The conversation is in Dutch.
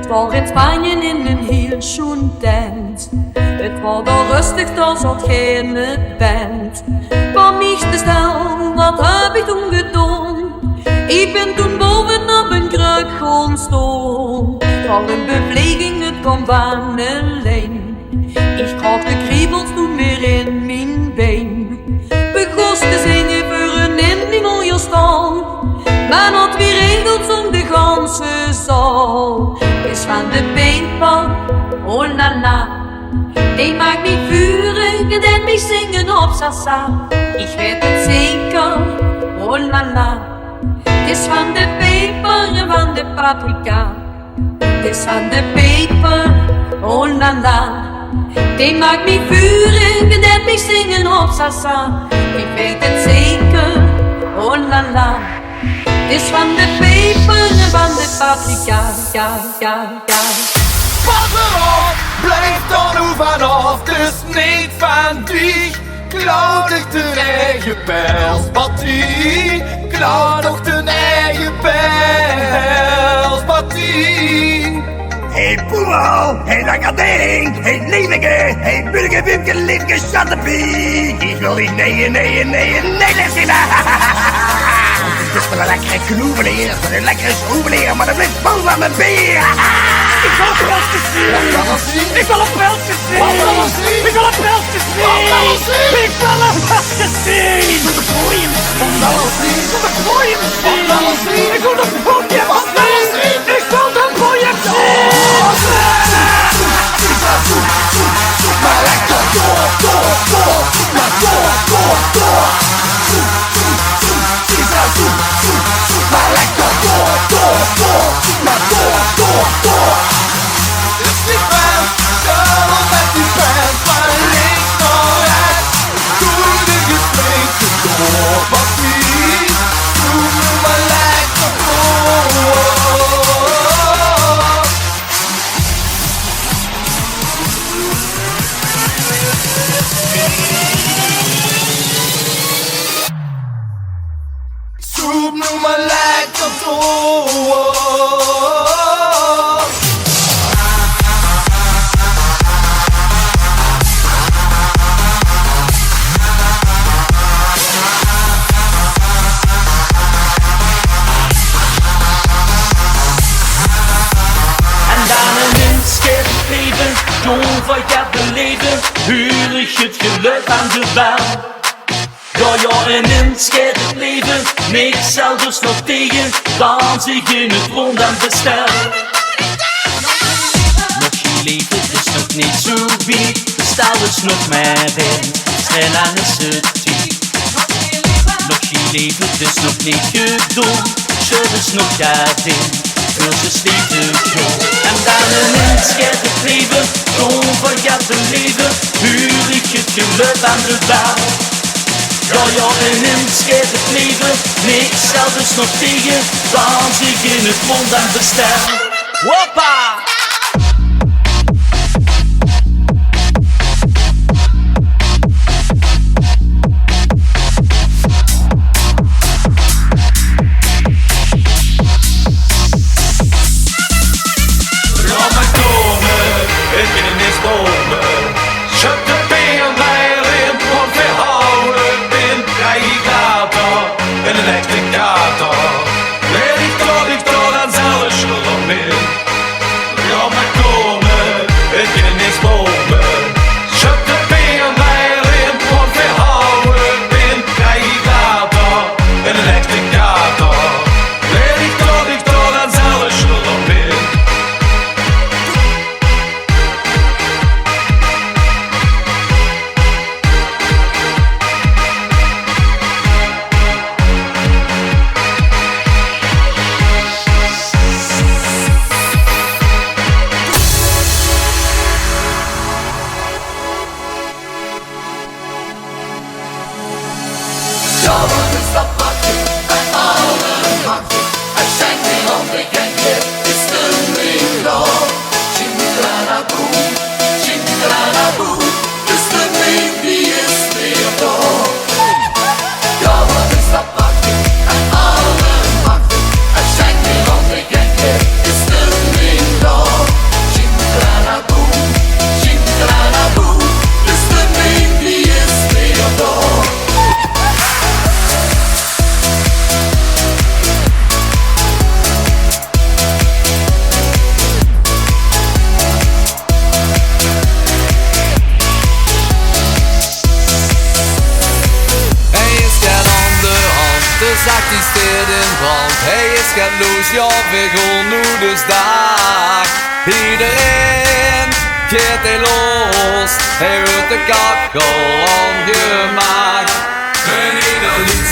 Het was in Spanje in een heel schoon tent. Het was daar rustig, daar zat geen band. Kwam niet te stel, wat heb ik toen gedaan? Ik ben toen bovenop een kruk gaan staan. Van een bevleging, het kwam van een lijn. Ik kreeg de kriebels toen weer in mijn been. Begost te zingen voor een in die mooie stal. Maar had weer regels om de ganse zaal. Is van de paintball, oh la la. Die maakt niet vurig en mij zingen op sasa. Ik weet het zeker, oh la la. Het is van de peper en van de paprika. Het is van de peper, oh la la. Die maakt niet vurig en mij zingen op sasa. Ik weet het zeker, oh la la. Het is van de peper en van de paprika, ja, ja, ja. Pas erop, blijf dan nu vanaf, dus niet van die. Klauw toch de eigen perspartie, klauw toch de eigen perspartie. Hey Poeho, hey Lakkerding, hey Lieveke, hey Bulke, Wimke, Liefke, Chattepie. Ik wil niet nee, Lexina. Het is wel een lekkere knoeveneer, een lekkere schroeveneer, maar dat blijft boven aan mijn bier. Ik wil een pijltje zien. Wat kan er zien? Ik wil een pijltje zien. Wat kan er zien? Ik wil een pijltje zien. Wat kan er zien? Ik wil een pijltje zien. Ik wil de pooien Wat kan er zien? Ik wil de pooien zien. Wat kan er zien? Ik wil de pooien Wat kan er zien? Ik wil de pooien zien. Maar lekker door, maar door. Maar lekker door, maar door. Is die band, kom met die band, van links naar rechts. Doe de gesprekken door, wat niet, doe me maar lekker door. Zoek nu maar lekker door. En dan een inschip leven, jong van je beleven, huur ik het geluk aan de bel. Ja, een inschip leven, niks elders nog tegen, dans ik in het rond en bestel. Nog je leven is nog niet zo wiek, bestel dus nog maar in, snel aan is het diep. Nog je leven is nog niet gedaan, je is nog gaat in. Ze steven jong. En dan een inschip leven, jong van je beleven, huur ik het geluk aan de bel. Ja, een inschip leven, niks elders nog tegen, dans ik in het rond en bestel. Hoppa! gaat los, ja, we gaan nu dus dag. Iedereen gaat hij los, hij wordt de kachel aangemaakt. En ieder lied